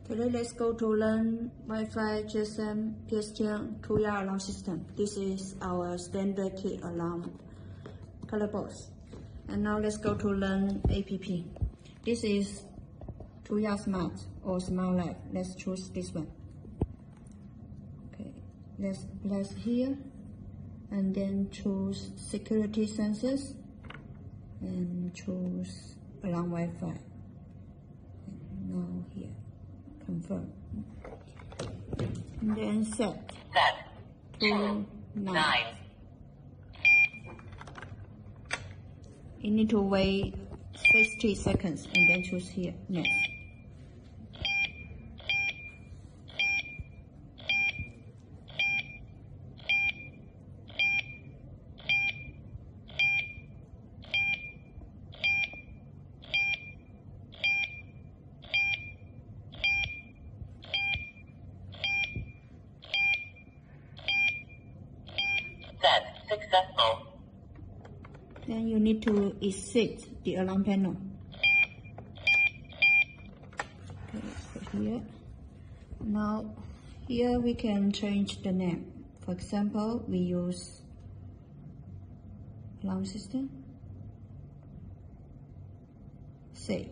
Today let's go to learn Wi-Fi GSM PSTN Tuya alarm system. This is our standard kit alarm color box. And now let's go to learn app. This is Tuya Smart or Smart Life. Let's choose this one. Okay, let's press here and then choose security sensors and choose alarm Wi-Fi. Now here, confirm. And then set to 9. You need to wait 60 seconds and then choose here, next. Set successful. Then you need to exit the alarm panel. Okay, put here. Now, here we can change the name. For example, we use alarm system. Save.